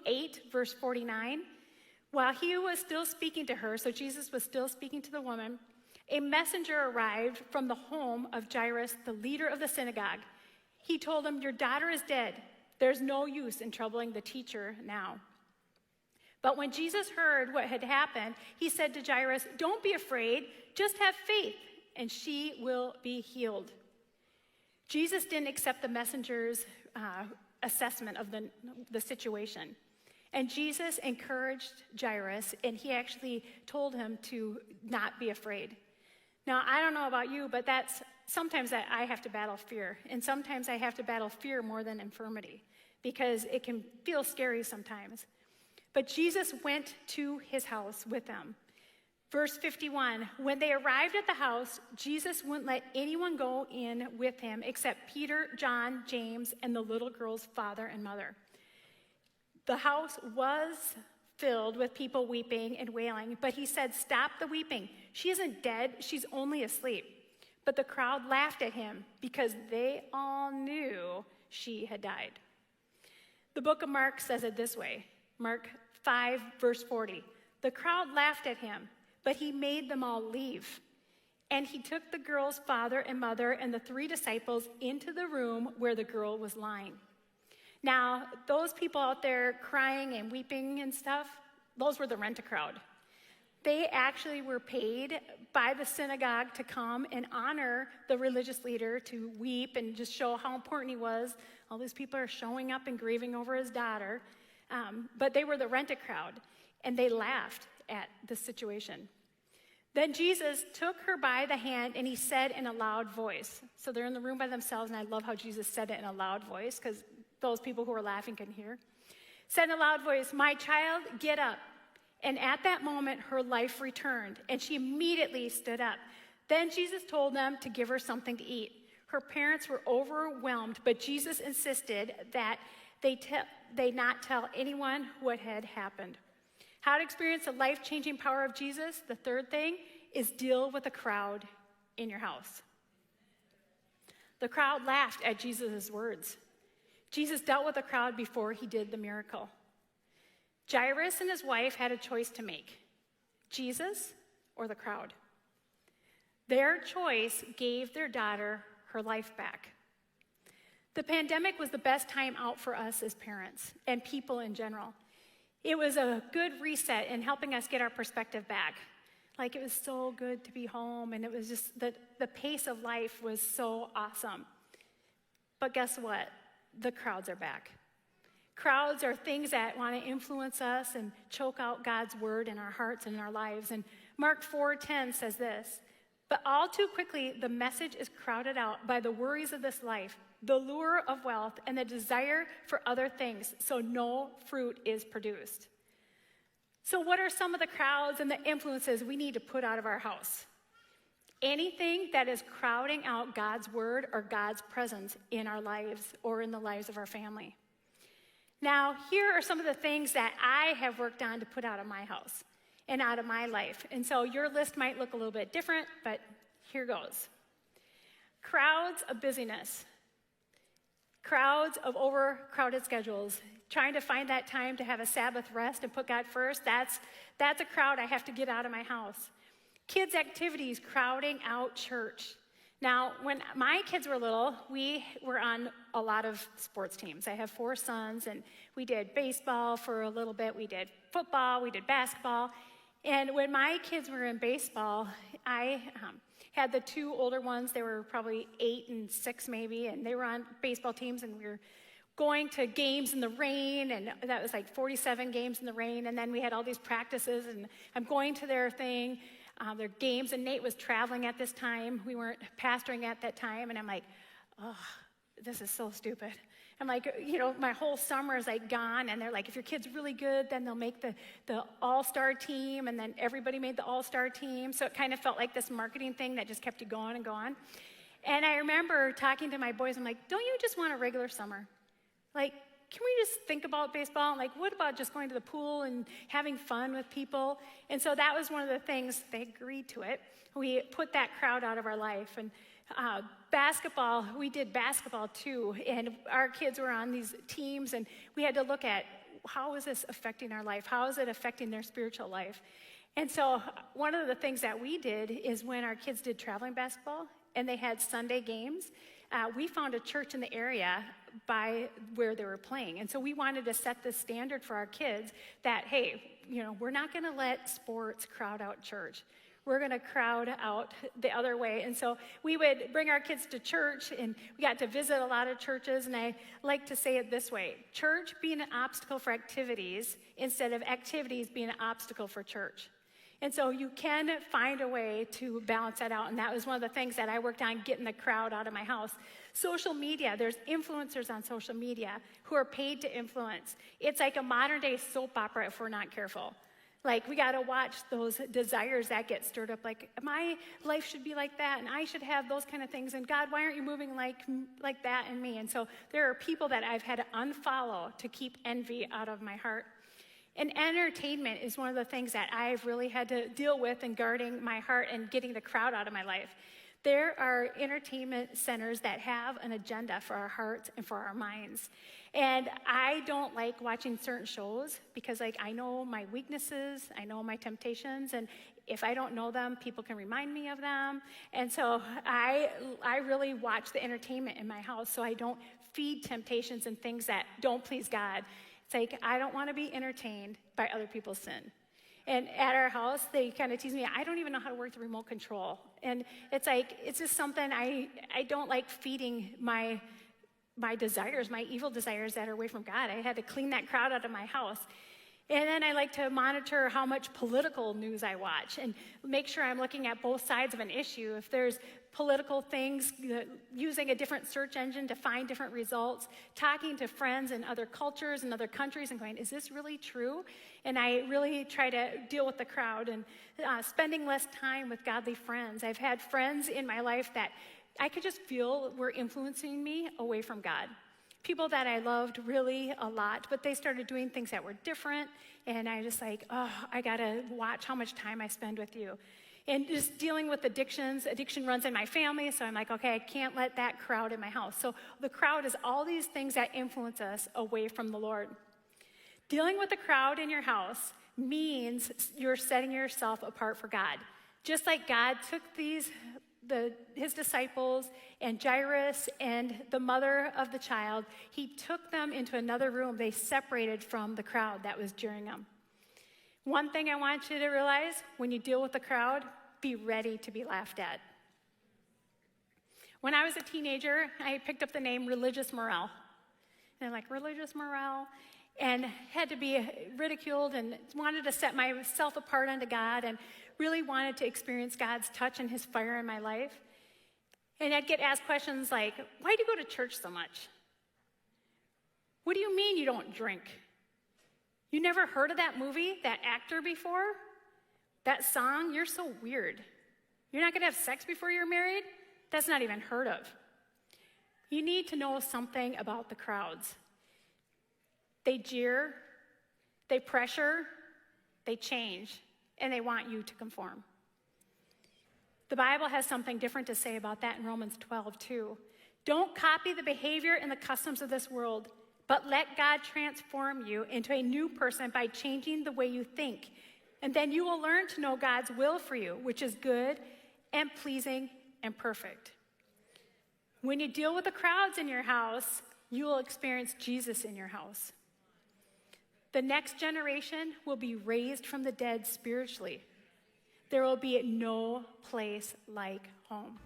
8, verse 49, while he was still speaking to her, so Jesus was still speaking to the woman, a messenger arrived from the home of Jairus, the leader of the synagogue. He told him, "Your daughter is dead. There's no use in troubling the teacher now." But when Jesus heard what had happened, he said to Jairus, "Don't be afraid, just have faith, and she will be healed." Jesus didn't accept the messenger's assessment of the situation. And Jesus encouraged Jairus, and he actually told him to not be afraid. Now, I don't know about you, but sometimes I have to battle fear. And sometimes I have to battle fear more than infirmity, because it can feel scary sometimes. But Jesus went to his house with them. Verse 51, when they arrived at the house, Jesus wouldn't let anyone go in with him except Peter, John, James, and the little girl's father and mother. The house was filled with people weeping and wailing, but he said, "Stop the weeping. She isn't dead, she's only asleep." But the crowd laughed at him because they all knew she had died. The book of Mark says it this way, Mark 5, verse 40. The crowd laughed at him, but he made them all leave. And he took the girl's father and mother and the 3 disciples into the room where the girl was lying. Now, those people out there crying and weeping and stuff, those were the rent-a-crowd. They actually were paid by the synagogue to come and honor the religious leader, to weep and just show how important he was. All these people are showing up and grieving over his daughter. But they were the rent-a-crowd, and they laughed at the situation. Then Jesus took her by the hand, and he said in a loud voice. So they're in the room by themselves, and I love how Jesus said it in a loud voice, because those people who were laughing can hear. Said in a loud voice, "My child, get up." And at that moment, her life returned, and she immediately stood up. Then Jesus told them to give her something to eat. Her parents were overwhelmed, but Jesus insisted that they not tell anyone what had happened. How to experience the life-changing power of Jesus? The third thing is deal with the crowd in your house. The crowd laughed at Jesus' words. Jesus dealt with the crowd before he did the miracle. Jairus and his wife had a choice to make, Jesus or the crowd. Their choice gave their daughter her life back. The pandemic was the best time out for us as parents and people in general. It was a good reset in helping us get our perspective back. Like, it was so good to be home, and it was just the pace of life was so awesome. But guess what? The crowds are back. Crowds are things that want to influence us and choke out God's word in our hearts and in our lives. And Mark 4:10 says this, "But all too quickly the message is crowded out by the worries of this life, the lure of wealth, and the desire for other things, so no fruit is produced." So what are some of the crowds and the influences we need to put out of our house? Anything that is crowding out God's word or God's presence in our lives or in the lives of our family. Now, here are some of the things that I have worked on to put out of my house and out of my life. And so your list might look a little bit different, but here goes. Crowds of busyness. Crowds of overcrowded schedules. Trying to find that time to have a Sabbath rest and put God first, that's a crowd I have to get out of my house. Kids' activities crowding out church. Now, when my kids were little, we were on a lot of sports teams. I have 4 sons, and we did baseball for a little bit. We did football, we did basketball. And when my kids were in baseball, I had the 2 older ones. They were probably 8 and 6 maybe, and they were on baseball teams, and we were going to games in the rain, and that was like 47 games in the rain. And then we had all these practices, and I'm going to their games, and Nate was traveling at this time. We weren't pastoring at that time, and I'm like, oh, this is so stupid. I'm like, my whole summer is like gone, and they're like, if your kid's really good, then they'll make the all-star team, and then everybody made the all-star team, so it kind of felt like this marketing thing that just kept you going and going. And I remember talking to my boys, I'm like, don't you just want a regular summer? Like, can we just think about baseball? And like, what about just going to the pool and having fun with people? And so that was one of the things, they agreed to it. We put that crowd out of our life. And basketball, we did basketball too. And our kids were on these teams, and we had to look at how is this affecting our life? How is it affecting their spiritual life? And so one of the things that we did is when our kids did traveling basketball and they had Sunday games, we found a church in the area by where they were playing. And so we wanted to set the standard for our kids that, hey, we're not going to let sports crowd out church. We're going to crowd out the other way. And so we would bring our kids to church, and we got to visit a lot of churches. And I like to say it this way: church being an obstacle for activities instead of activities being an obstacle for church. And so you can find a way to balance that out. And that was one of the things that I worked on, getting the crowd out of my house. Social media, there's influencers on social media who are paid to influence. It's like a modern day soap opera if we're not careful. Like, we got to watch those desires that get stirred up. Like, my life should be like that, and I should have those kind of things. And God, why aren't you moving like that in me? And so there are people that I've had to unfollow to keep envy out of my heart. And entertainment is one of the things that I've really had to deal with in guarding my heart and getting the crowd out of my life. There are entertainment centers that have an agenda for our hearts and for our minds. And I don't like watching certain shows because, I know my weaknesses, I know my temptations, and if I don't know them, people can remind me of them. And so I really watch the entertainment in my house so I don't feed temptations and things that don't please God. It's like, I don't want to be entertained by other people's sin. And at our house, they kind of tease me, I don't even know how to work the remote control. And it's like, it's just something I don't like feeding my desires, my evil desires that are away from God. I had to clean that crowd out of my house. And then I like to monitor how much political news I watch and make sure I'm looking at both sides of an issue. If there's political things, using a different search engine to find different results, talking to friends in other cultures and other countries and going, is this really true? And I really try to deal with the crowd and spending less time with godly friends. I've had friends in my life that I could just feel were influencing me away from God. People that I loved really a lot, but they started doing things that were different, and I just like, I gotta watch how much time I spend with you. And just dealing with addictions. Addiction runs in my family, so I'm like, okay, I can't let that crowd in my house. So the crowd is all these things that influence us away from the Lord. Dealing with the crowd in your house means you're setting yourself apart for God. Just like God took his disciples and Jairus and the mother of the child, he took them into another room. They separated from the crowd that was jeering them. One thing I want you to realize, when you deal with the crowd, be ready to be laughed at. When I was a teenager, I picked up the name Religious Morale. And I'm like, religious morale? And had to be ridiculed and wanted to set myself apart unto God and really wanted to experience God's touch and his fire in my life. And I'd get asked questions like, why do you go to church so much? What do you mean you don't drink? You never heard of that movie, that actor before? That song? You're so weird. You're not going to have sex before you're married? That's not even heard of. You need to know something about the crowds. They jeer, they pressure, they change, and they want you to conform. The Bible has something different to say about that in Romans 12, too. Don't copy the behavior and the customs of this world, but let God transform you into a new person by changing the way you think. And then you will learn to know God's will for you, which is good and pleasing and perfect. When you deal with the crowds in your house, you will experience Jesus in your house. The next generation will be raised from the dead spiritually. There will be no place like home.